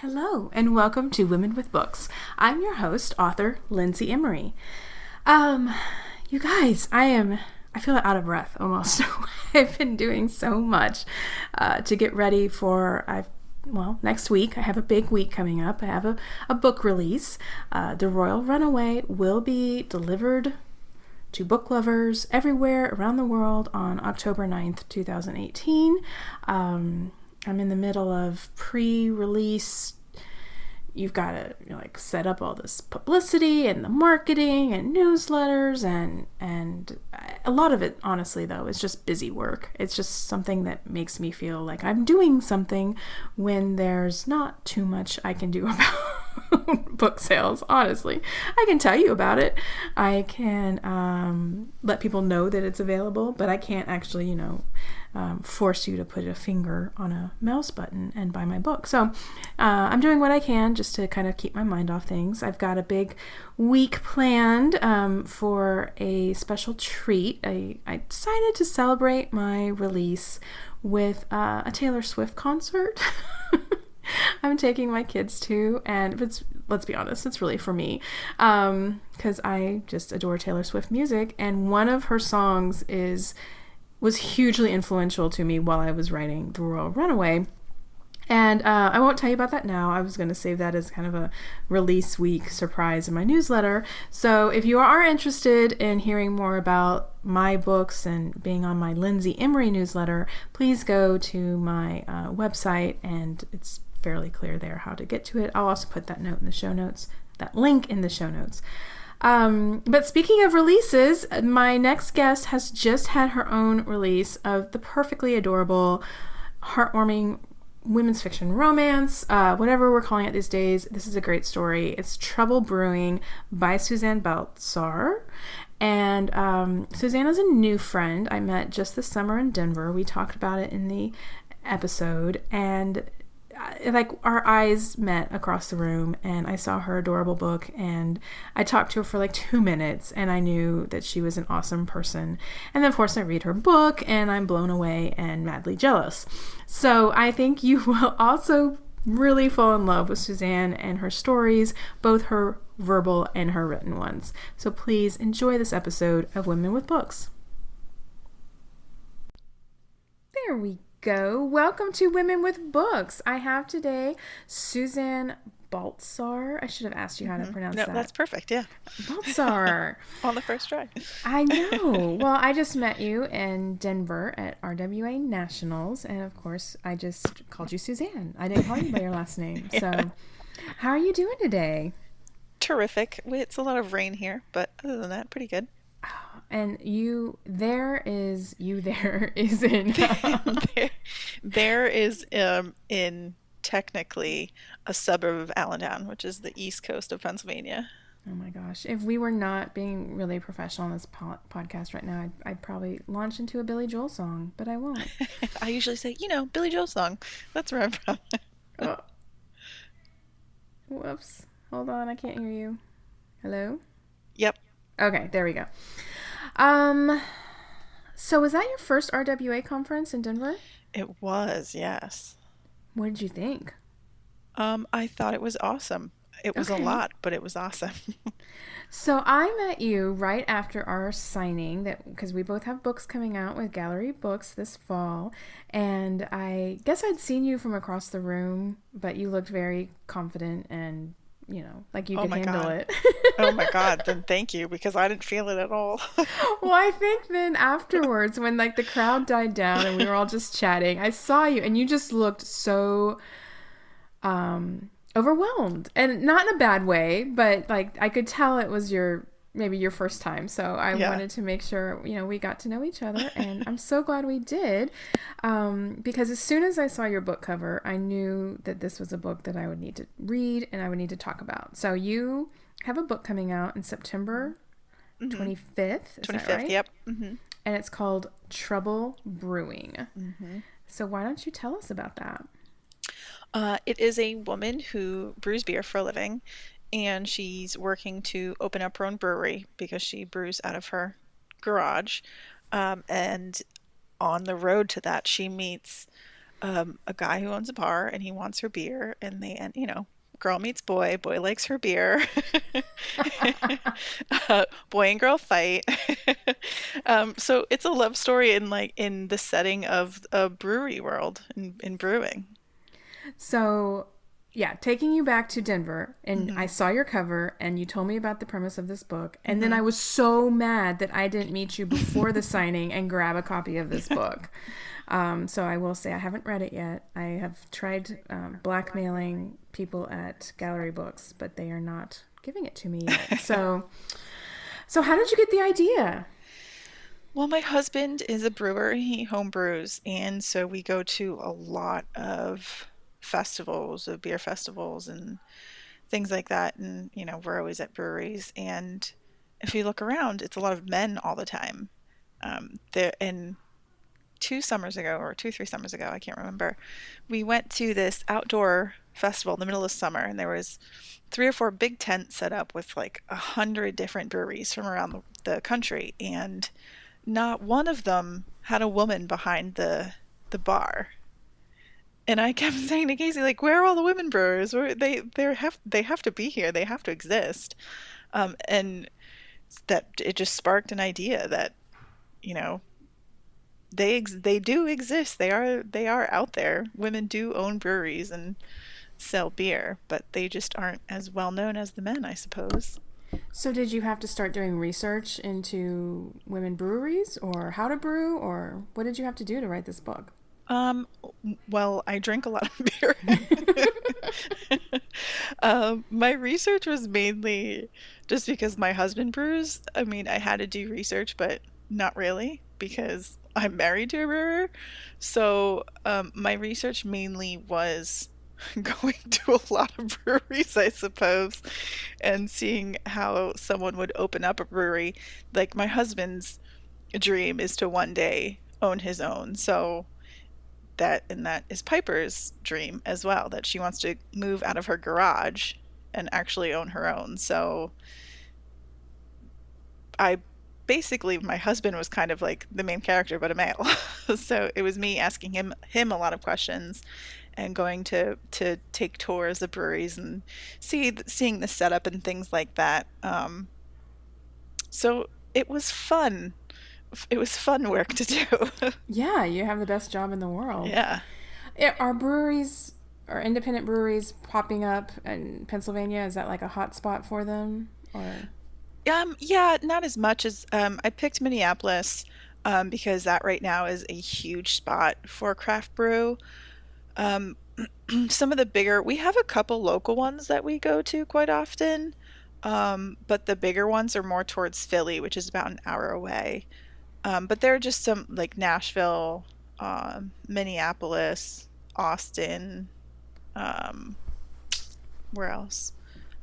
Hello, and welcome to Women with Books. I'm your host, author Lindsay Emory. You guys, I feel out of breath almost. I've been doing so much to get ready for, next week. I have a big week coming up. I have a book release. The Royal Runaway will be delivered to book lovers everywhere around the world on October 9th, 2018. I'm in the middle of pre-release. You've got to set up all this publicity and the marketing and newsletters and a lot of it, honestly, though, is just busy work. It's just something that makes me feel like I'm doing something when there's not too much I can do about book sales, honestly. I can tell you about it. I can let people know that it's available, but I can't actually, force you to put a finger on a mouse button and buy my book. So I'm doing what I can just to kind of keep my mind off things. I've got a big week planned for a special treat. I decided to celebrate my release with a Taylor Swift concert. I'm taking my kids to, and let's be honest, it's really for me, because I just adore Taylor Swift music, and one of her songs was hugely influential to me while I was writing The Royal Runaway. And I won't tell you about that now. I was going to save that as kind of a release week surprise in my newsletter. So if you are interested in hearing more about my books and being on my Lindsay Emory newsletter, please go to my website, and it's fairly clear there how to get to it. I'll also put that note in the show notes, that link in the show notes. But speaking of releases, my next guest has just had her own release of the perfectly adorable, heartwarming women's fiction romance, whatever we're calling it these days. This is a great story. It's Trouble Brewing by Suzanne Baltsar. And Suzanne is a new friend I met just this summer in Denver. We talked about it in the episode, and our eyes met across the room, and I saw her adorable book, and I talked to her for 2 minutes, and I knew that she was an awesome person. And then, of course, I read her book, and I'm blown away and madly jealous. So I think you will also really fall in love with Suzanne and her stories, both her verbal and her written ones. So please enjoy this episode of Women with Books. There we go. Welcome to Women with Books. I have today Suzanne Baltsar. I should have asked you how to pronounce that. No, that's perfect, yeah. Baltsar. On the first try. I know. Well, I just met you in Denver at RWA Nationals, and of course, I just called you Suzanne. I didn't call you by your last name. Yeah. So, how are you doing today? Terrific. It's a lot of rain here, but other than that, pretty good. And there is in there is in technically a suburb of Allentown, which is the east coast of Pennsylvania. Oh my gosh. If we were not being really professional on this podcast right now, I'd probably launch into a Billy Joel song, but I won't. I usually say, Billy Joel song. That's where I'm from. Oh. Whoops. Hold on, I can't hear you. Hello? Yep. Okay, there we go. So was that your first RWA conference in Denver? It was, yes. What did you think? I thought it was awesome. It was a lot, but it was awesome. So I met you right after our signing, because we both have books coming out with Gallery Books this fall, and I guess I'd seen you from across the room, but you looked very confident and like you could handle it. Oh my God, then thank you, because I didn't feel it at all. Well, I think then afterwards, when the crowd died down and we were all just chatting, I saw you and you just looked so overwhelmed, and not in a bad way, but I could tell it was maybe your first time. So I wanted to make sure, we got to know each other, and I'm so glad we did. Because as soon as I saw your book cover, I knew that this was a book that I would need to read and I would need to talk about. So you have a book coming out in September 25th. Is 25th, that right? Yep. Mm-hmm. And it's called Trouble Brewing. Mm-hmm. So why don't you tell us about that? It is a woman who brews beer for a living, and she's working to open up her own brewery because she brews out of her garage. And on the road to that, she meets a guy who owns a bar and he wants her beer, and girl meets boy, boy likes her beer, boy and girl fight. So it's a love story in the setting of a brewery world in brewing. So, yeah, taking you back to Denver, and I saw your cover, and you told me about the premise of this book, and then I was so mad that I didn't meet you before the signing and grab a copy of this book. So I will say I haven't read it yet. I have tried blackmailing people at Gallery Books, but they are not giving it to me yet. So how did you get the idea? Well, my husband is a brewer. He home brews, and so we go to a lot of festivals, of beer festivals and things like that. And, we're always at breweries. And if you look around, it's a lot of men all the time. And 3 summers ago, I can't remember, we went to this outdoor festival in the middle of summer, and there was 3 or 4 big tents set up with like 100 different breweries from around the country, and not one of them had a woman behind the bar. And I kept saying to Casey, like, where are all the women brewers? They have to be here. They have to exist. And that it just sparked an idea that, they do exist. They are out there. Women do own breweries and sell beer, but they just aren't as well known as the men, I suppose. So did you have to start doing research into women breweries, or how to brew, or what did you have to do to write this book? Well, I drink a lot of beer. My research was mainly just because my husband brews. I mean, I had to do research, but not really, because I'm married to a brewer. So, my research mainly was going to a lot of breweries, I suppose, and seeing how someone would open up a brewery. Like, my husband's dream is to one day own his own. So that is Piper's dream as well, that she wants to move out of her garage and actually own her own. So my husband was kind of like the main character, but a male. So it was me asking him a lot of questions and going to take tours of breweries and seeing the setup and things like that. So it was fun. It was fun work to do. Yeah, you have the best job in the world. Yeah. Are breweries or independent breweries popping up in Pennsylvania? Is that like a hot spot for them? Or yeah, not as much as I picked Minneapolis because that right now is a huge spot for craft brew. Some of the bigger, we have a couple local ones that we go to quite often, but the bigger ones are more towards Philly, which is about an hour away. But there are just some like Nashville, Minneapolis, Austin, where else?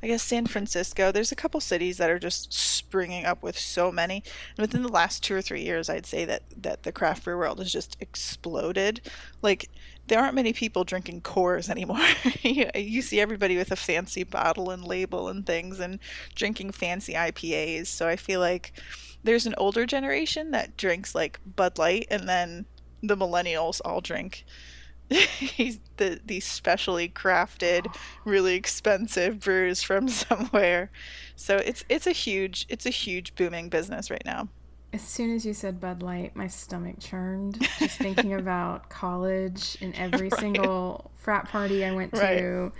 I guess San Francisco. There's a couple cities that are just springing up with so many. And within the last 2 or 3 years, I'd say that the craft brew world has just exploded. Like, there aren't many people drinking Coors anymore. You see everybody with a fancy bottle and label and things and drinking fancy IPAs. So I feel like there's an older generation that drinks like Bud Light, and then the millennials all drink these specially crafted, really expensive brews from somewhere. So it's a huge booming business right now. As soon as you said Bud Light, my stomach churned just thinking about college and every single frat party I went to.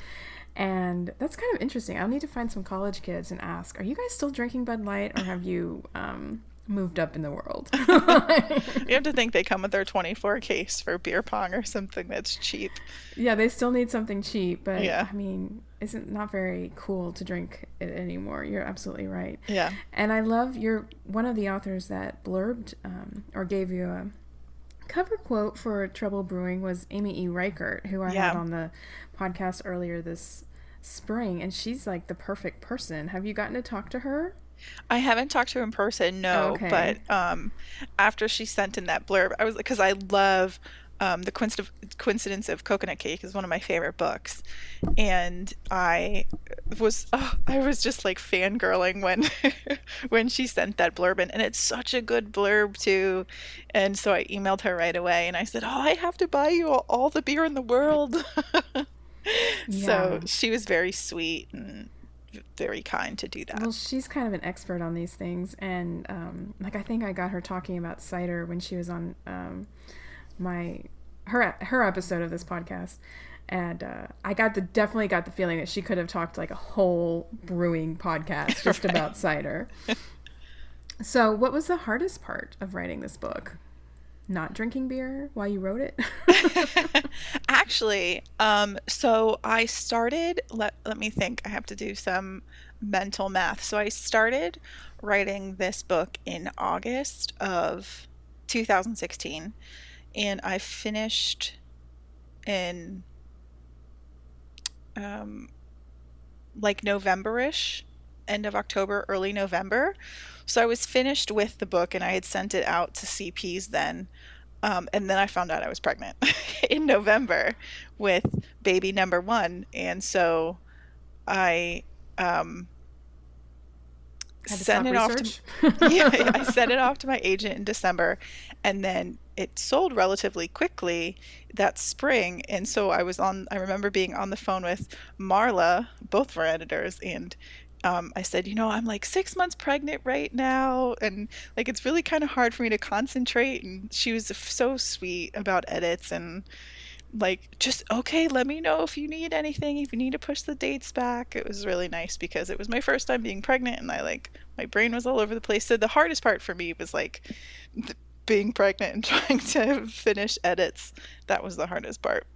And that's kind of interesting. I'll need to find some college kids and ask, are you guys still drinking Bud Light, or have you moved up in the world? You have to think they come with their 24 case for beer pong or something that's cheap. Yeah, they still need something cheap, but yeah. I mean, isn't not very cool to drink it anymore. You're absolutely right. Yeah. And I love one of the authors that blurbed or gave you a cover quote for Trouble Brewing was Amy E. Reichert, who I had on the podcast earlier this spring, and she's like the perfect person. Have you gotten to talk to her? I haven't talked to her in person, no. Okay. But after she sent in that blurb, I was like, because I love The Coincidence of Coconut Cake is one of my favorite books, and I was just like fangirling when when she sent that blurb in, and it's such a good blurb too. And so I emailed her right away, and I said, "Oh, I have to buy you all the beer in the world." So Yeah. she was very sweet and very kind to do that. Well, she's kind of an expert on these things, and like I think I got her talking about cider when she was on my her episode of this podcast, and I definitely got the feeling that she could have talked like a whole brewing podcast just Right. about cider. So, what was the hardest part of writing this book? Not drinking beer while you wrote it? Actually, so I started, let me think, I have to do some mental math. So I started writing this book in August of 2016, and I finished in um, like November-ish, end of October, early November. So I was finished with the book, and I had sent it out to CPs then. And then I found out I was pregnant in November with baby number one. And so I um, Had to sent stop it off to, research? yeah, I sent it off to my agent in December, and then it sold relatively quickly that spring. And so I remember being on the phone with Marla, both of our editors, and I said, I'm like 6 months pregnant right now, and like it's really kind of hard for me to concentrate. And she was so sweet about edits, and like, just okay, let me know if you need anything, if you need to push the dates back. It was really nice because it was my first time being pregnant, and my brain was all over the place. So the hardest part for me was like being pregnant and trying to finish edits. That was the hardest part.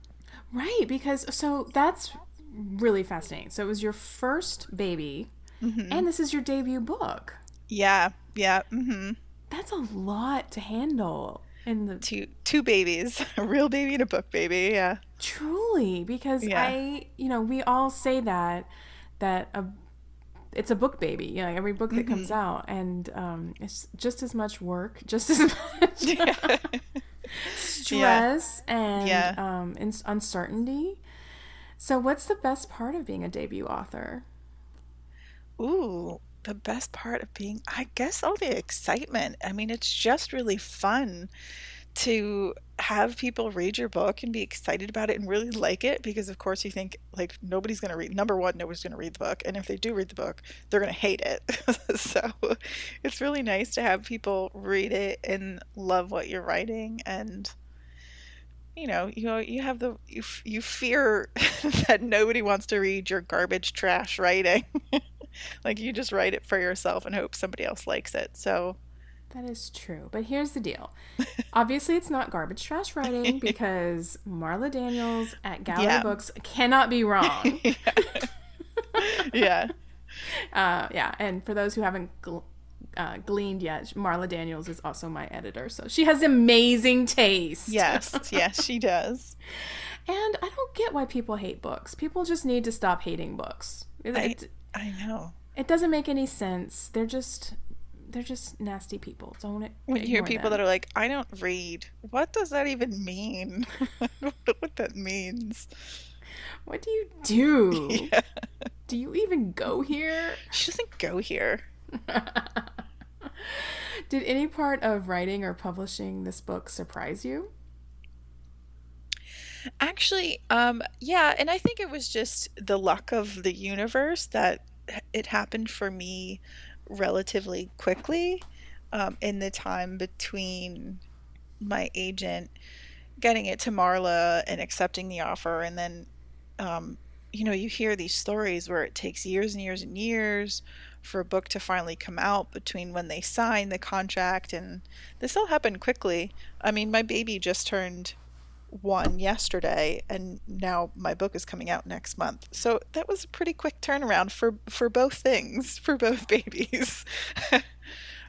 Right, because so that's really fascinating. So it was your first baby, Hmm. and this is your debut book. Yeah, yeah. Hmm. That's a lot to handle in the Two babies, a real baby and a book baby. Yeah, truly, because yeah. we all say that it's a book baby, every book that comes Hmm. out, and it's just as much work, just as much Yeah, yeah, stress and yeah. uncertainty. So, what's the best part of being a debut author? Ooh, the best part of being, I guess, all the excitement. I mean, it's just really fun to have people read your book and be excited about it and really like it, because of course you think like nobody's going to read, number one, nobody's going to read the book, and if they do read the book, they're going to hate it. So it's really nice to have people read it and love what you're writing. And you have you fear that nobody wants to read your garbage trash writing. Like, you just write it for yourself and hope somebody else likes it. So That is true. But here's the deal. Obviously, it's not garbage trash writing because Marla Daniels at Gallery yeah. Books cannot be wrong. Yeah. Yeah, and for those who haven't gleaned yet, Marla Daniels is also my editor, so she has amazing taste. Yes, yes, she does. And I don't get why people hate books. People just need to stop hating books. I I know. It doesn't make any sense. They're just nasty people. Don't When you hear ignore people that them. are like, I don't read. What does that even mean? I don't know what that means. What do you do? Yeah. Do you even go here? She doesn't go here. Did any part of writing or publishing this book surprise you? Actually, yeah, and I think it was just the luck of the universe that it happened for me relatively quickly, in the time between my agent getting it to Marla and accepting the offer. And then, um, you hear these stories where it takes years and years and years for a book to finally come out between when they sign the contract. And this all happened quickly. I mean, my baby just turned one yesterday, and now my book is coming out next month. So that was a pretty quick turnaround for both things, for both babies.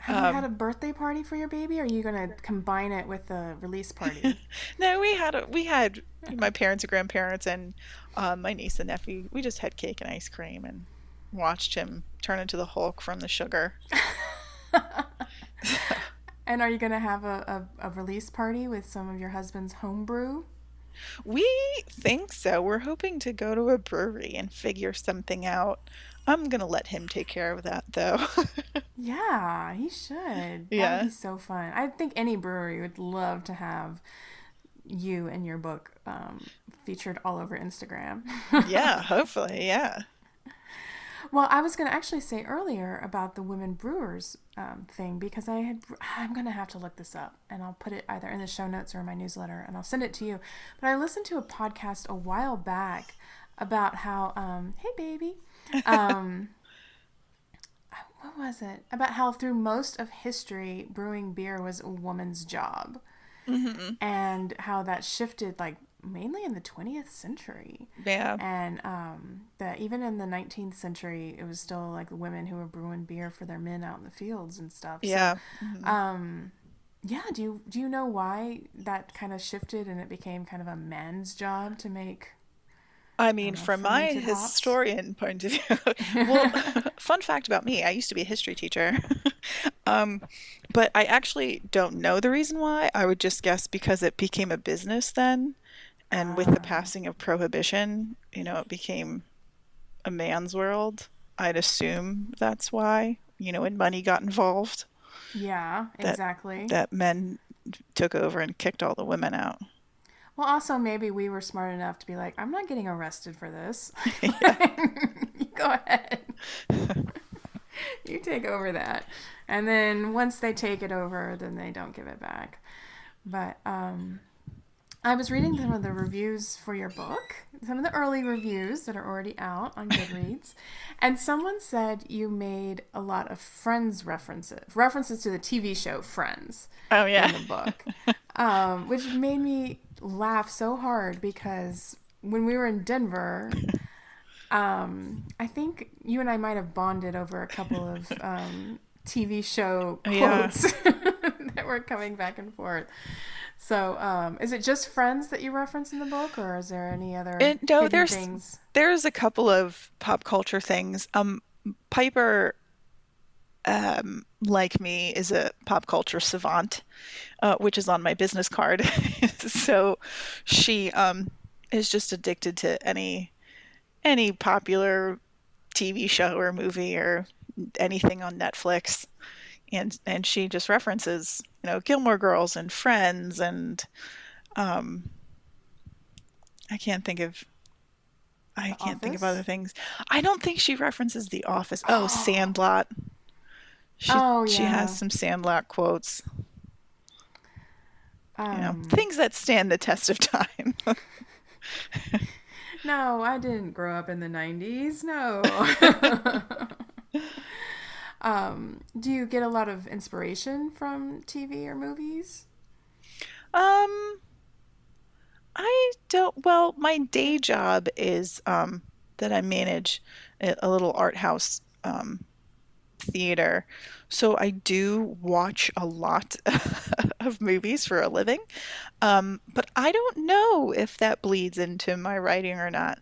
Have you had um, a birthday party for your baby, or are you going to combine it with the release party? no, we had my parents and grandparents and my niece and nephew. We just had cake and ice cream and watched him turn into the Hulk from the sugar. And are you going to have a release party with some of your husband's homebrew? We think so. We're hoping to go to a brewery and figure something out. I'm gonna let him take care of that, though. Yeah, he should. That would Yeah. be so fun. I think any brewery would love to have you and your book featured all over Instagram. Yeah, hopefully, yeah. Well, I was going to actually say earlier about the women brewers thing because I'm going to have to look this up and I'll put it either in the show notes or in my newsletter and I'll send it to you. But I listened to a podcast a while back about how, hey baby, um, what was it? About how through most of history, brewing beer was a woman's job Hmm. and how that shifted like mainly in the 20th century. Yeah. And that even in the 19th century, it was still like the women who were brewing beer for their men out in the fields and stuff. So, Yeah. Hmm. yeah, do you know why that kind of shifted and it became kind of a man's job to make, I I mean, don't know, from my fermented hops? historian point of view, well, fun fact about me, I used to be a history teacher. Um, but I actually don't know the reason why. I would just guess because it became a business then, and with the Uh, passing of prohibition, it became a man's world. I'd assume that's why, when money got involved, yeah, that exactly. that men took over and kicked all the women out. Well, also maybe we were smart enough to be like, I'm not getting arrested for this. Yeah. You go ahead. You take over that. And then once they take it over, then they don't give it back. But I was reading some of the reviews for your book, some of the early reviews that are already out on Goodreads. And someone said you made a lot of Friends references to the TV show Friends Oh in yeah. the book, which made me laugh so hard because when we were in Denver, I think you and I might have bonded over a couple of TV show Yeah. quotes that were coming back and forth. So, is it just Friends that you reference in the book, or is there any other No, hidden there's things? there's a couple of pop culture things. Piper, like me, is a pop culture savant, which is on my business card. So she is just addicted to any popular TV show or movie or anything on Netflix, and she just references, Gilmore Girls and Friends, and um, I can't think of I The can't think of Office? other things. I don't think she references The Office. Oh, Sandlot. She Oh she has yeah. some Sandlot quotes. Um, Things that stand the test of time. no, I didn't grow up in the 90s. No. Do you get a lot of inspiration from TV or movies? Um, I don't. Well, my day job is that I manage a little art house theater. So I do watch a lot of movies for a living. But I don't know if that bleeds into my writing or not.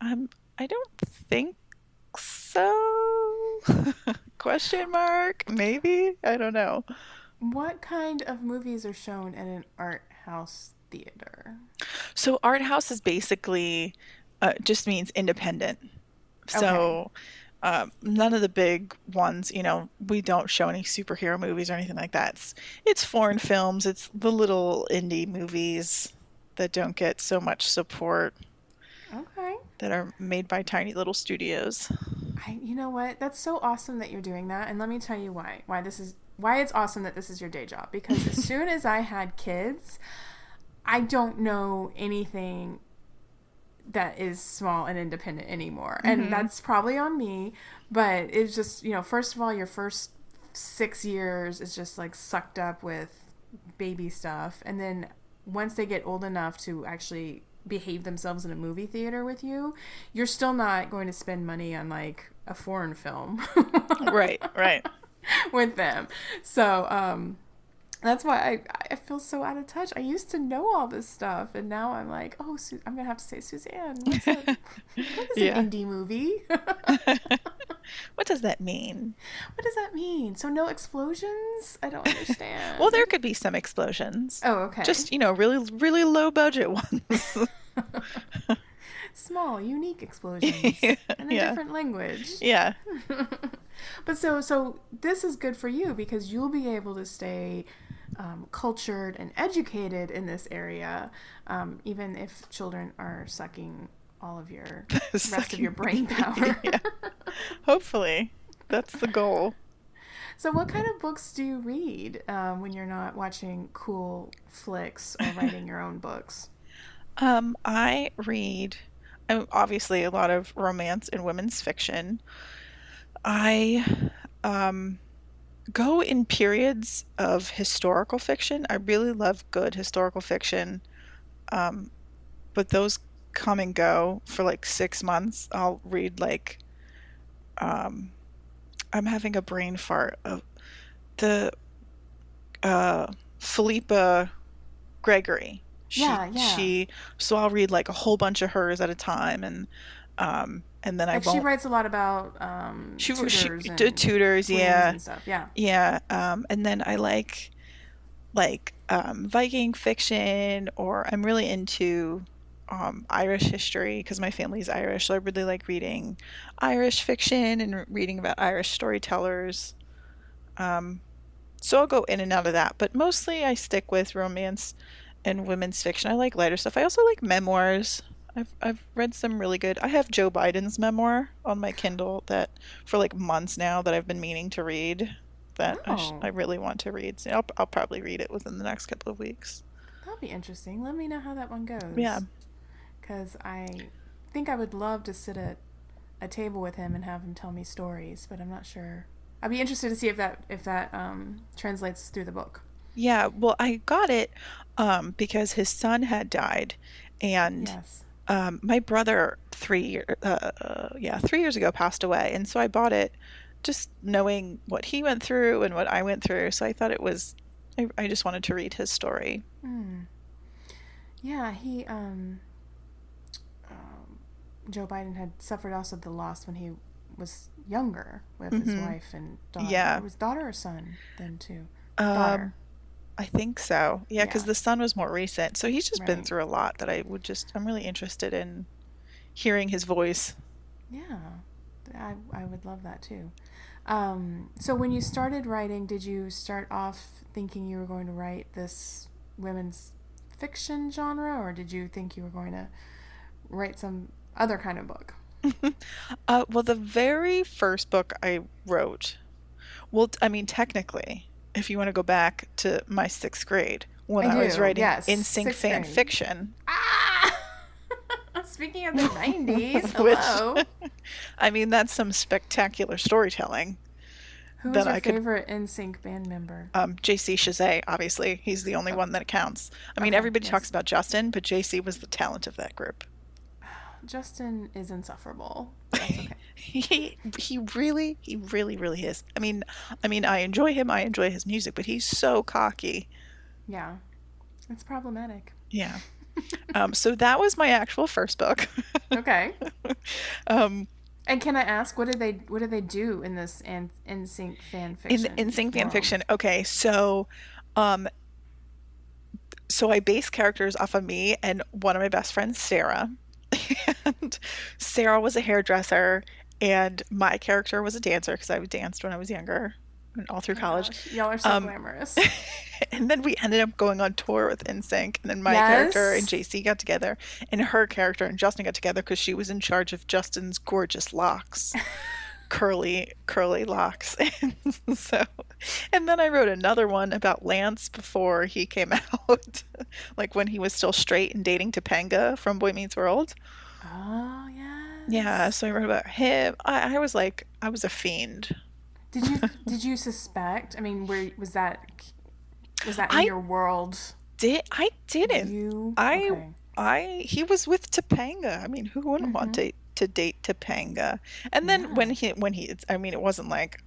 I don't think so. Question mark? Maybe? I don't know. What kind of movies are shown in an art house theater? So art house is basically just means independent. Okay. So none of the big ones, we don't show any superhero movies or anything like that. It's foreign films. It's the little indie movies that don't get so much support, Okay. that are made by tiny little studios. You know what? That's so awesome that you're doing that. And let me tell you why. Why it's awesome that this is your day job. Because as soon as I had kids, I don't know anything that is small and independent anymore. And Hmm. that's probably on me. But it's just, first of all, your first 6 years is just like sucked up with baby stuff. And then once they get old enough to actually behave themselves in a movie theater with you, you're still not going to spend money on like a foreign film Right, right. with them. So, that's why I feel so out of touch. I used to know all this stuff, and now I'm like, oh, I'm gonna have to say, Suzanne, what is Yeah. an indie movie? What does that mean? What does that mean? So no explosions? I don't understand. Well, there could be some explosions. Oh, okay. Just, really, really low budget ones. Small, unique explosions in a different language. Yeah. But so this is good for you because you'll be able to stay cultured and educated in this area, even if children are sucking all of your rest of your brain power. Yeah. Hopefully. That's the goal. So what kind of books do you read when you're not watching cool flicks or writing your own books? I read obviously a lot of romance and women's fiction. I go in periods of historical fiction. I really love good historical fiction, but those come and go for like 6 months. I'll read like I'm having a brain fart of the Philippa Gregory. So I'll read like a whole bunch of hers at a time, and then I won't. She writes a lot about tutors, yeah, and stuff, yeah. Yeah, and then I like Viking fiction, or I'm really into Irish history because my family's Irish, so I really like reading Irish fiction and reading about Irish storytellers. So I'll go in and out of that, but mostly I stick with romance and women's fiction. I like lighter stuff. I also like memoirs. I've read some really good. I have Joe Biden's memoir on my Kindle that for like months now that I've been meaning to read. That I really want to read. So I'll probably read it within the next couple of weeks. That'll be interesting. Let me know how that one goes. Yeah. Because I think I would love to sit at a table with him and have him tell me stories, but I'm not sure. I'd be interested to see if that translates through the book. Yeah, well, I got it because his son had died, and yes. My brother 3 years ago passed away, and so I bought it just knowing what he went through and what I went through. So I thought I just wanted to read his story. Yeah, he Joe Biden had suffered also the loss when he was younger with his wife and daughter. Yeah. It was daughter or son then too? Daughter. I think so. Yeah, because the son was more recent. So he's just been through a lot that I'm really interested in hearing his voice. Yeah, I would love that too. So when you started writing, did you start off thinking you were going to write this women's fiction genre, or did you think you were going to write some other kind of book? Well, the very first book I wrote, technically, if you want to go back to my 6th grade when I was writing NSYNC fan fiction. Ah! Speaking of the 90s, hello. That's some spectacular storytelling. Who was your favorite NSYNC band member? JC Chazet, obviously. He's the only one that counts. Everybody talks about Justin, but JC was the talent of that group. Justin is insufferable. That's okay. he really is. I enjoy him. I enjoy his music, but he's so cocky. Yeah, it's problematic. Yeah. So that was my actual first book. Okay. And can I ask, what did they do in this NSYNC fan fiction? In NSYNC fan fiction. Okay, so I base characters off of me and one of my best friends, Sarah. And Sarah was a hairdresser, and my character was a dancer because I danced when I was younger and all through college. Gosh, y'all are so glamorous. And then we ended up going on tour with NSYNC, and then my character and JC got together, and her character and Justin got together because she was in charge of Justin's gorgeous locks. curly locks. And then I wrote another one about Lance before he came out, like when he was still straight and dating Topanga from Boy Meets World. Oh yeah. Yeah, so I wrote about him. I was a fiend. Did you suspect? Was that in your world? I didn't. He was with Topanga. Who wouldn't want to date Topanga? And then when he it wasn't like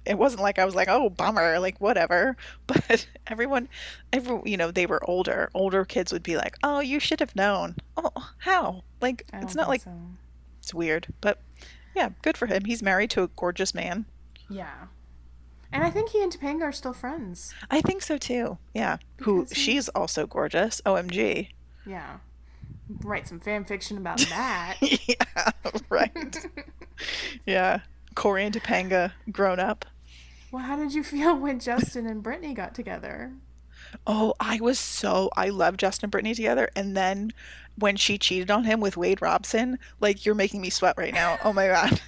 I was like, oh, bummer, like whatever. But everyone, they were older kids would be like, oh, you should have known. Oh, how? Like, it's not like, so. It's weird, but Yeah, good for him. He's married to a gorgeous man. Yeah. And I think he and Topanga are still friends. I think so too. Yeah. She's also gorgeous. OMG. Yeah. Write some fan fiction about that. Yeah, right. Yeah. Corey and Topanga grown up. Well, how did you feel when Justin and Brittany got together? Oh, I love Justin and Brittany together. And then when she cheated on him with Wade Robson, like, you're making me sweat right now. Oh my God.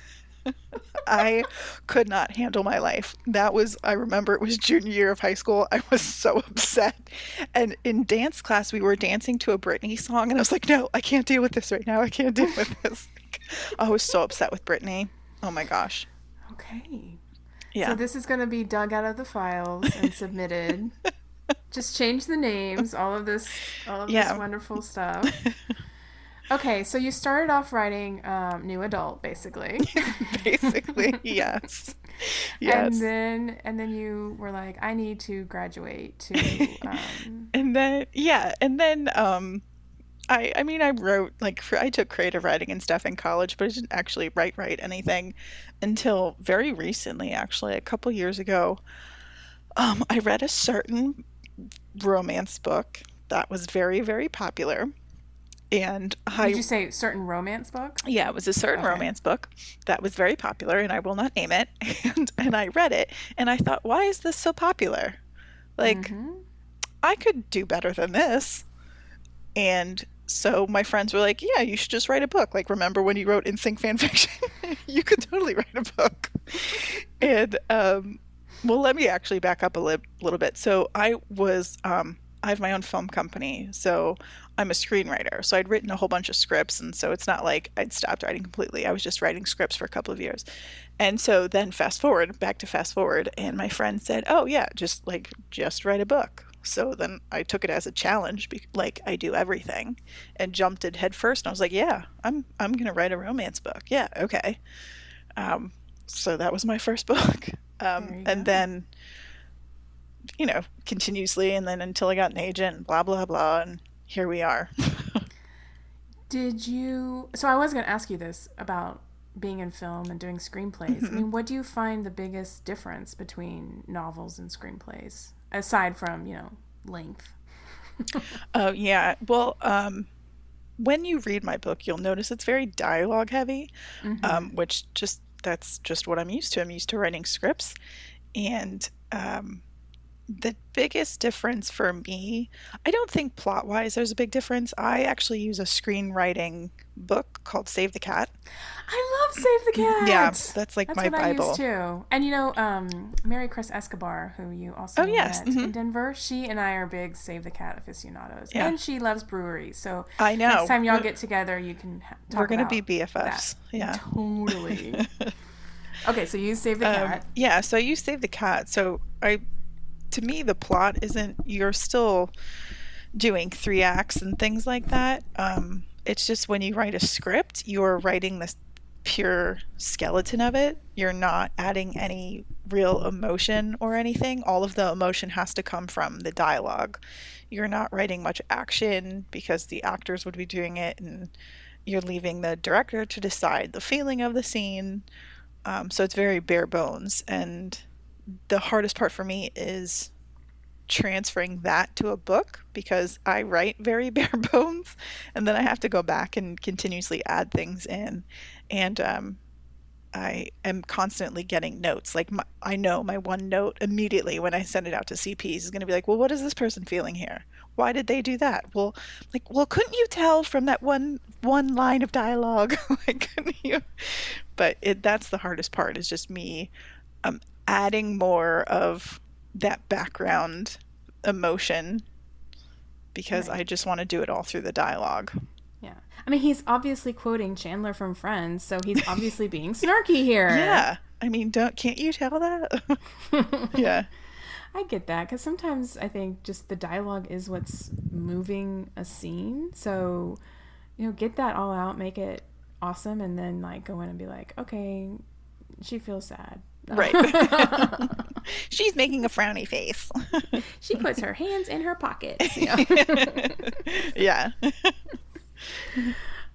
I could not handle my life. I remember it was junior year of high school. I was so upset. And in dance class, we were dancing to a Britney song. And I was like, no, I can't deal with this right now. I can't deal with this. I was so upset with Britney. Oh my gosh. Okay. Yeah. So this is going to be dug out of the files and submitted. Just change the names, all of this wonderful stuff. Okay, so you started off writing new adult, basically. Basically, yes. Yes. And then you were like, I need to graduate to. And then I wrote, like, I took creative writing and stuff in college, but I didn't actually write anything until very recently, actually, a couple years ago. I read a certain romance book that was very, very popular. And did you say certain romance book? Yeah, it was a certain romance book that was very popular, and I will not name it. And I read it, and I thought, why is this so popular? Like, I could do better than this. And so my friends were like, yeah, you should just write a book. Like, remember when you wrote NSYNC fan fiction? You could totally write a book. And, well, let me actually back up a little bit. So I have my own film company, so I'm a screenwriter. So I'd written a whole bunch of scripts, and so it's not like I'd stopped writing completely. I was just writing scripts for a couple of years. And so then fast forward, and my friend said, oh yeah, just write a book. So then I took it as a challenge, like I do everything, and jumped in head first. And I was like, yeah, I'm going to write a romance book. Yeah, okay. So that was my first book. And then, continuously, and then until I got an agent, and blah, blah, blah, and here we are. So I was going to ask you this about being in film and doing screenplays. I mean, what do you find the biggest difference between novels and screenplays, aside from, length? Oh, yeah. Well, when you read my book, you'll notice it's very dialogue heavy, which that's just what I'm used to. I'm used to writing scripts. And the biggest difference for me, I don't think plot-wise there's a big difference. I actually use a screenwriting book called Save the Cat. I love Save the Cat! Yeah, that's my Bible. I used too. And Mary Chris Escobar, who you also met in Denver, she and I are big Save the Cat aficionados. Yeah. And she loves breweries, so I know. Next time y'all get together, you can talk about We're going to be BFFs. That. Yeah. Totally. Okay, so you Save the Cat. Yeah, so you Save the Cat. So to me, the plot isn't, you're still doing 3 acts and things like that. It's just when you write a script, you're writing this pure skeleton of it. You're not adding any real emotion or anything. All of the emotion has to come from the dialogue. You're not writing much action because the actors would be doing it, and you're leaving the director to decide the feeling of the scene. So it's very bare bones, and the hardest part for me is transferring that to a book, because I write very bare bones, and then I have to go back and continuously add things in, and I am constantly getting notes. Like, I know my one note immediately when I send it out to CPs is going to be like, well, what is this person feeling here? Why did they do that? Well, couldn't you tell from that one line of dialogue? Couldn't you? But that's the hardest part, is just me adding more of that background emotion, because I just want to do it all through the dialogue. Yeah. I mean, he's obviously quoting Chandler from Friends, so he's obviously being snarky here. Yeah. I mean, can't you tell that? Yeah. I get that, because sometimes I think just the dialogue is what's moving a scene. So, get that all out, make it awesome, and then go in and be like, okay, she feels sad. Right. She's making a frowny face. She puts her hands in her pockets. Yeah.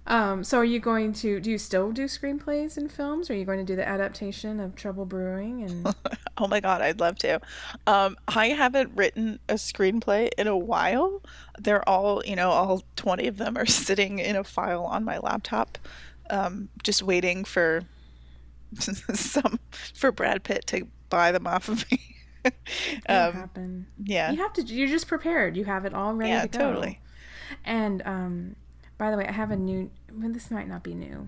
So are you going to, do you still do screenplays and films? Or are you going to do the adaptation of Trouble Brewing? And Oh my God, I'd love to. I haven't written a screenplay in a while. They're all, all 20 of them are sitting in a file on my laptop, just waiting for for Brad Pitt to buy them off of me. it'll happen. Yeah. You're just prepared. You have it all ready to go. Totally. And by the way, I have a new, well, this might not be new.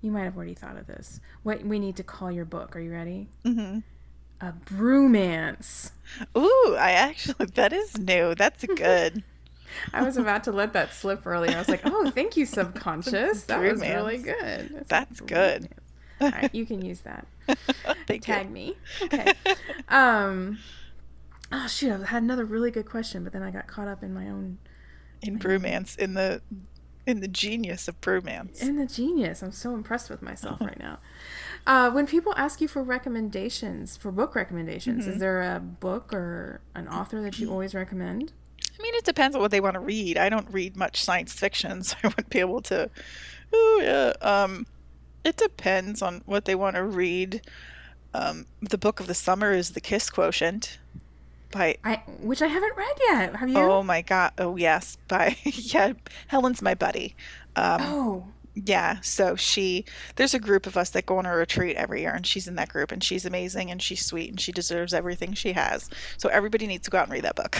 You might have already thought of this. What we need to call your book. Are you ready? Mm-hmm. A Brewmance. Ooh, that is new. That's good. I was about to let that slip earlier. I was like, oh, thank you, subconscious. That was really good. That's good. All right, you can use that. Tag me. Okay. Oh, shoot. I had another really good question, but then I got caught up in my own... In Brewmance, in the genius of Brewmance. In the genius. I'm so impressed with myself right now. When people ask you for recommendations, for book recommendations, is there a book or an author that you always recommend? I mean, it depends on what they want to read. I don't read much science fiction, so I wouldn't be able to... Oh, yeah. It depends on what they want to read. The book of the summer is The Kiss Quotient which I haven't read yet. Have you? Oh my God. Oh yes. Helen's my buddy. Yeah. So there's a group of us that go on a retreat every year, and she's in that group, and she's amazing, and she's sweet, and she deserves everything she has. So everybody needs to go out and read that book.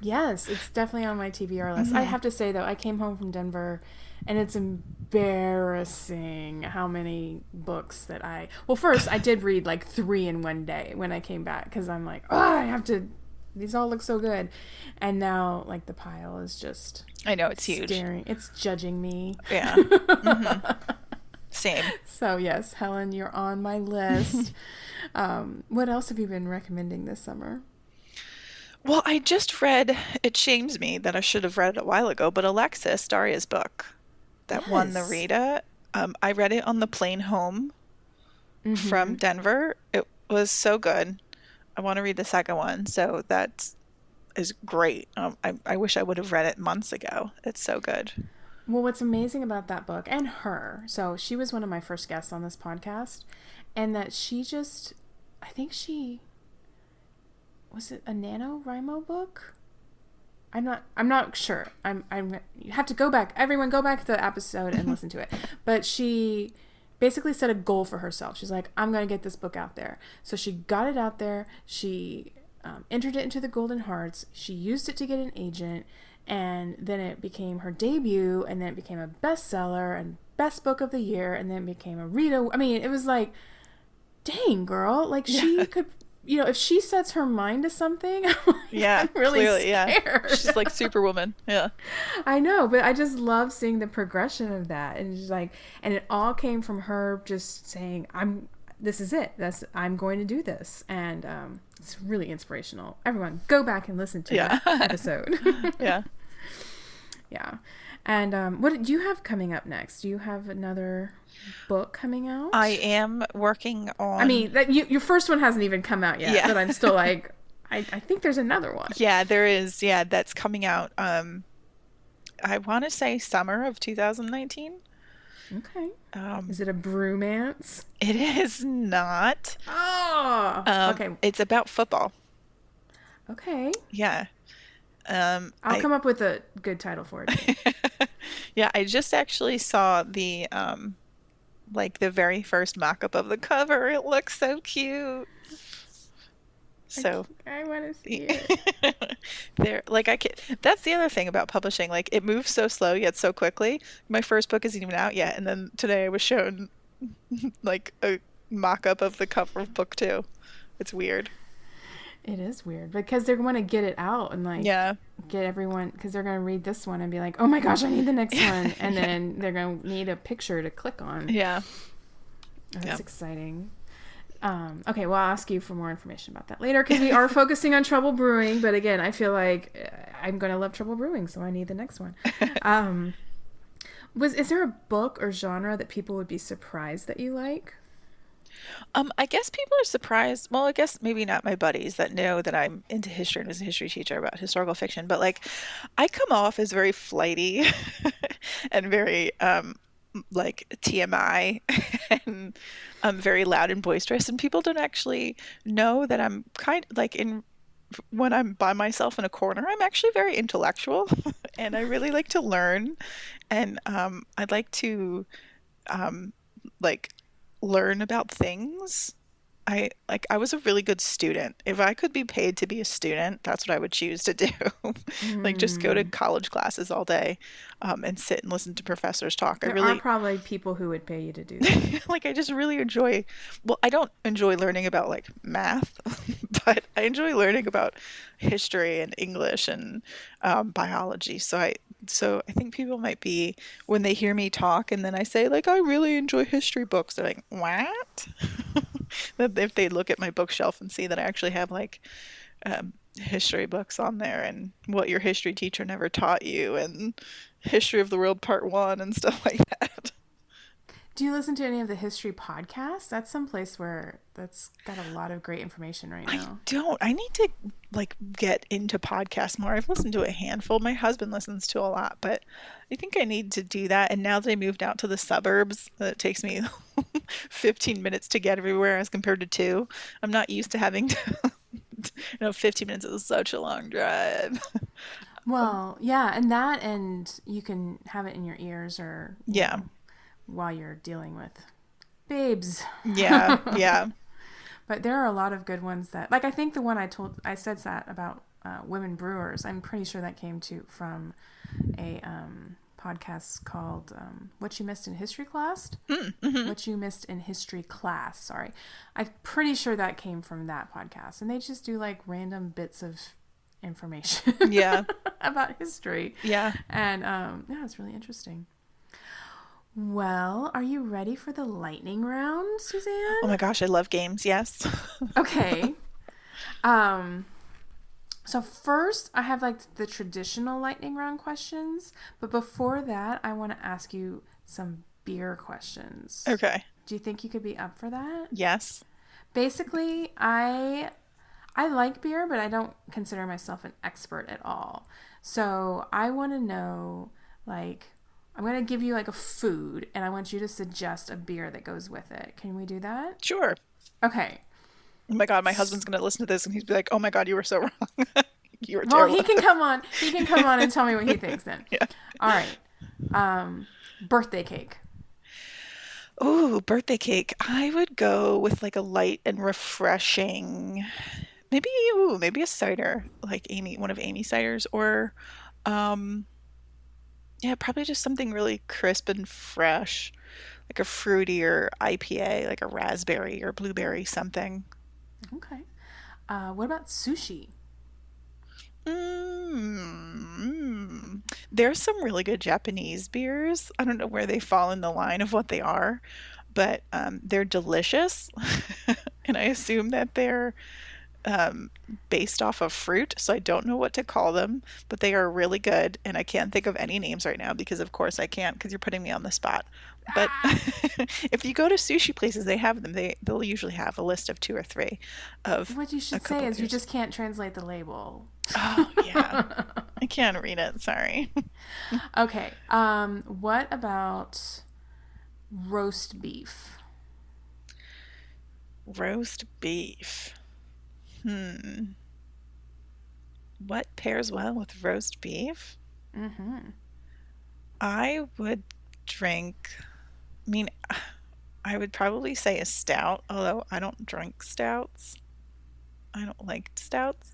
Yes, it's definitely on my TBR list. I have to say though, I came home from Denver, and it's embarrassing how many books that first I did read like 3 in one day when I came back, because I'm like, I have to, these all look so good. And now like the pile is just, I know, it's huge. It's judging me. Yeah. Mm-hmm. Same. So yes, Helen, you're on my list. What else have you been recommending this summer? Well, I just read, it shames me that I should have read it a while ago, but Alexis, Daria's book that won the Rita. I read it on the plane home from Denver. It was so good. I want to read the second one, so that is great. I wish I would have read it months ago. It's so good. Well, what's amazing about that book, and her, so she was one of my first guests on this podcast, and that I think was it a NaNoWriMo book? I'm not sure. You have to go back. Everyone go back to the episode and listen to it. But she basically set a goal for herself. She's like, I'm going to get this book out there. So she got it out there. She entered it into the Golden Hearts. She used it to get an agent. And then it became her debut. And then it became a bestseller and best book of the year. And then it became a Rita. I mean, it was like, dang, girl. Like, she could... if she sets her mind to something, I'm really clearly, scared. Yeah. She's like Superwoman. Yeah. I know, but I just love seeing the progression of that. And just like, and it all came from her just saying, this is it. I'm going to do this. And it's really inspirational. Everyone, go back and listen to that episode. Yeah. Yeah. And what do you have coming up next? Do you have another book coming out? I am working on... I mean, your first one hasn't even come out yet, but I'm still like, I think there's another one. Yeah, there is. Yeah, that's coming out. I want to say summer of 2019. Okay. Is it a Brewmance? It is not. Oh, okay. It's about football. Okay. Yeah. I'll come up with a good title for it. Yeah, I just actually saw the the very first mock-up of the cover. It looks so cute. So I want to see it. That's the other thing about publishing. Like, it moves so slow yet so quickly. My first book isn't even out yet, and then today I was shown like a mock-up of the cover of book 2. It's weird. It is weird because they're going to get it out and get everyone, because they're going to read this one and be like, oh my gosh, I need the next one. And then they're going to need a picture to click on. Yeah. That's exciting. Okay, well, I'll ask you for more information about that later, because we are focusing on Trouble Brewing. But again, I feel like I'm going to love Trouble Brewing, so I need the next one. Is there a book or genre that people would be surprised that you like? I guess people are surprised. Well, I guess maybe not my buddies that know that I'm into history and was a history teacher about historical fiction, but like, I come off as very flighty and very like TMI and I'm very loud and boisterous, and people don't actually know that I'm kind of like in when I'm by myself in a corner, I'm actually very intellectual and I really like to learn. And I'd like to um, like learn about things. I was a really good student. If I could be paid to be a student, that's what I would choose to do. Like just go to Mm. college classes all day, and sit and listen to professors talk. I There are really probably people who would pay you to do that. like I just really enjoy, well, I don't enjoy learning about like math, but I enjoy learning about history and English and biology. So I think people might be, when they hear me talk and then I say like I really enjoy history books, they're like, "What?" That if they look at my bookshelf and see that I actually have like history books on there and what your history teacher never taught you and history of the world part 1 and stuff like that. Do you listen to any of the history podcasts? That's some place where that's got a lot of great information right I now. don't. I need to like get into podcasts more. I've listened to a handful. My husband listens to a lot, but I think I need to do that. And now that I moved out to the suburbs, it takes me 15 minutes to get everywhere as compared to 2. I'm not used to having to, 15 minutes is such a long drive. Well, yeah, and that, and you can have it in your ears or, Yeah. while you're dealing with babes. Yeah. Yeah. But there are a lot of good ones that, like, I think the one I said that about women brewers, I'm pretty sure that came from a podcast called What You Missed in History Class. Mm-hmm. What You Missed in History Class, sorry. I'm pretty sure that came from that podcast. And they just do, like, random bits of information Yeah. about history. Yeah. And, yeah, it's really interesting. Well, are you ready for the lightning round, Suzanne? Oh my gosh, I love games. Yes. Okay. So first I have like the traditional lightning round questions, but before that I want to ask you some beer questions. Okay. Do you think you could be up for that? Yes. Basically, I like beer, but I don't consider myself an expert at all. So, I want to know, like, I'm going to give you like a food and I want you to suggest a beer that goes with it. Can we do that? Sure. Okay. Oh my God, my husband's going to listen to this and he'd be like, "Oh my God, you were so wrong." You were Well, terrible. he can come on. He can come on and tell me what he thinks then. Yeah. All right. Birthday cake. Ooh, birthday cake. I would go with like a light and refreshing, maybe a cider, like one of Amy's ciders, or um, yeah, probably just something really crisp and fresh, like a fruitier IPA, like a raspberry or blueberry something. Okay. What about sushi? Mm. There's some really good Japanese beers. I don't know where they fall in the line of what they are, but they're delicious. And I assume that they're um, based off of fruit, so I don't know what to call them, but they are really good. And I can't think of any names right now because, of course, I can't because you're putting me on the spot. But if you go to sushi places, they have them. They'll usually have a list of 2 or 3 of What you a should say couple is you beers. just can't translate the label. Oh, yeah. I can't read it. Sorry. Okay. What about roast beef? Roast beef. Hmm. What pairs well with roast beef? Mm-hmm. I would drink, I mean, I would probably say a stout, although I don't drink stouts. I don't like stouts.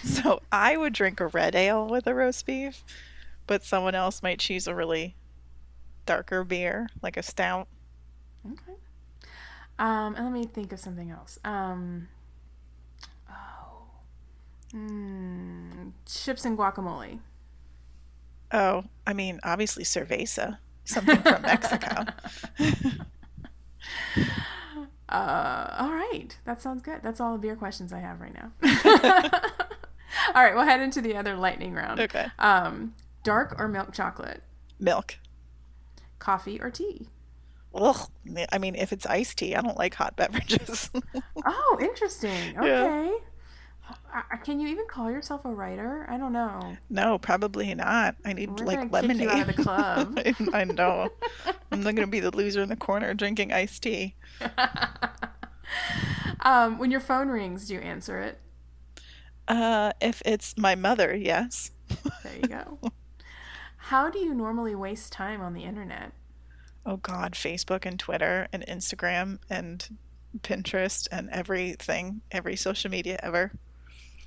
So I would drink a red ale with a roast beef, but someone else might choose a really darker beer, like a stout. Okay. And let me think of something else. Chips and guacamole. Oh, I mean, obviously cerveza, something from Mexico. All right. That sounds good. That's all the beer questions I have right now. All right. We'll head into the other lightning round. Okay. Dark or milk chocolate? Milk. Coffee or tea? Ugh. I mean, if it's iced tea, I don't like hot beverages. Oh, interesting. Yeah. Okay. Can you even call yourself a writer? I don't know. No, probably not. I need We're like gonna kick you out of lemonade. the club. I know. I'm not going to be the loser in the corner drinking iced tea. When your phone rings, do you answer it? If it's my mother, yes. There you go. How do you normally waste time on the internet? Oh God, Facebook and Twitter and Instagram and Pinterest and everything, every social media ever.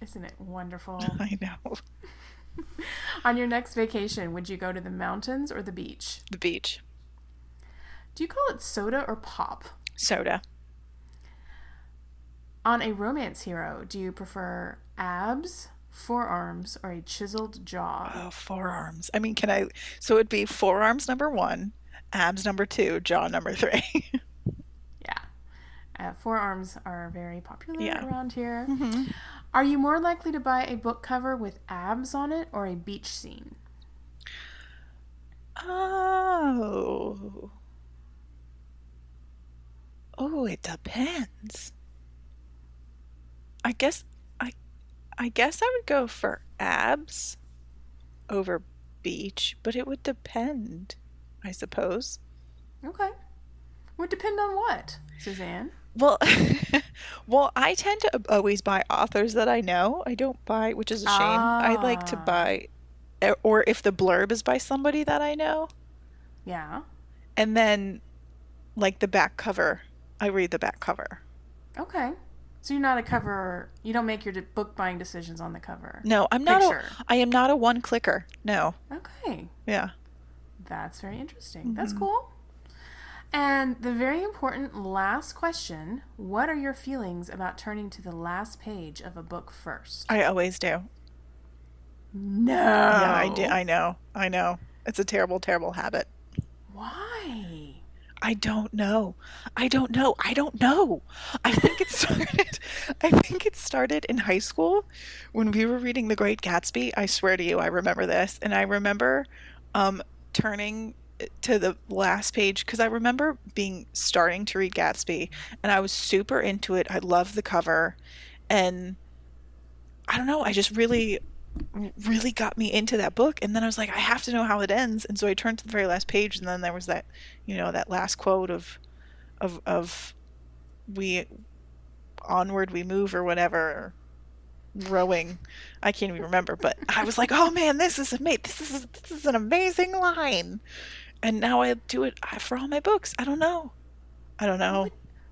Isn't it wonderful? I know. On your next vacation, would you go to the mountains or the beach? The beach. Do you call it soda or pop? Soda. On a romance hero, do you prefer abs, forearms, or a chiseled jaw? Oh, forearms. I mean, so it'd be forearms number 1, abs number 2, jaw number 3. Yeah. Forearms are very popular Yeah. around here. Mm-hmm. Are you more likely to buy a book cover with abs on it or a beach scene? Oh. Oh, it depends. I guess I guess I would go for abs over beach, but it would depend, I suppose. Okay. Would depend on what, Suzanne? Well, well, I tend to always buy authors that I know. I don't buy, which is a shame. I like to buy, or if the blurb is by somebody that I know. Yeah. And then, like the back cover, I read the back cover. Okay. So you're not a cover, you don't make your book buying decisions on the cover. No, I am not a one clicker. No. Okay. Yeah. That's very interesting. Mm-hmm. That's cool. And the very important last question, what are your feelings about turning to the last page of a book first? I always do. No. Yeah, I do. I know. It's a terrible, terrible habit. Why? I don't know. I think it started in high school when we were reading The Great Gatsby. I swear to you, I remember this. And I remember turning to the last page because I remember starting to read Gatsby and I was super into it. I loved the cover and I don't know, I just really got me into that book. And then I was like, I have to know how it ends. And so I turned to the very last page and then there was that, that last quote of we onward we move or whatever, rowing. I can't even remember, but I was like, oh man, this is amazing. This is an amazing line. And now I do it for all my books. I don't know.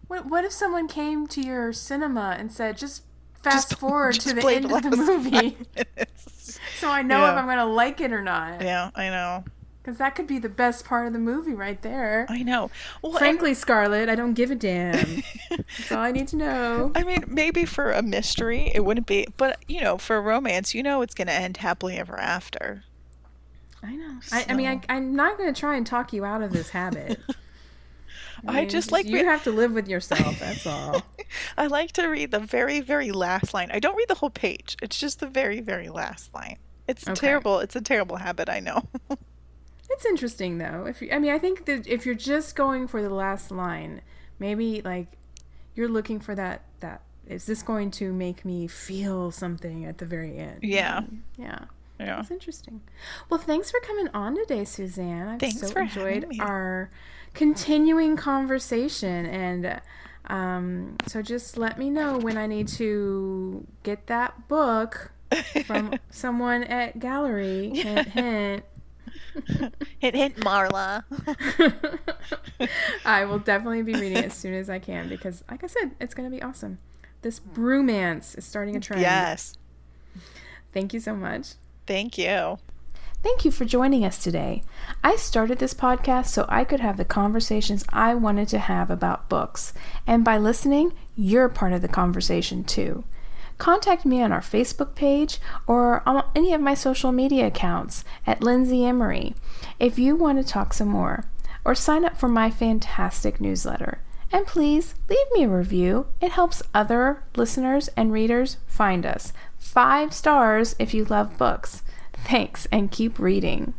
What if someone came to your cinema and said, just fast forward to the end of the movie so I know if I'm going to like it or not? Yeah, I know. Because that could be the best part of the movie right there. I know. Well, frankly, Scarlett, I don't give a damn. That's all I need to know. I mean, maybe for a mystery, it wouldn't be. But, for a romance, it's going to end happily ever after. I know. So. I mean, I'm not going to try and talk you out of this habit. I just like... You have to live with yourself, that's all. I like to read the very, very last line. I don't read the whole page. It's just the very, very last line. It's terrible. It's a terrible habit, I know. It's interesting, though. I think that if you're just going for the last line, maybe, you're looking for that, is this going to make me feel something at the very end? Yeah. Yeah. Yeah. That's interesting. Well, thanks for coming on today, Suzanne. I've so enjoyed our continuing conversation. And so just let me know when I need to get that book from someone at Gallery. Hint, hint. Hint, hint, Marla. I will definitely be reading it as soon as I can because, like I said, it's going to be awesome. This Brewmance is starting a trend. Yes. Thank you so much. Thank you. Thank you for joining us today. I started this podcast so I could have the conversations I wanted to have about books. And by listening, you're part of the conversation too. Contact me on our Facebook page or on any of my social media accounts at Lindsay Emory if you want to talk some more, or sign up for my fantastic newsletter. And please leave me a review. It helps other listeners and readers find us. 5 stars if you love books. Thanks, and keep reading.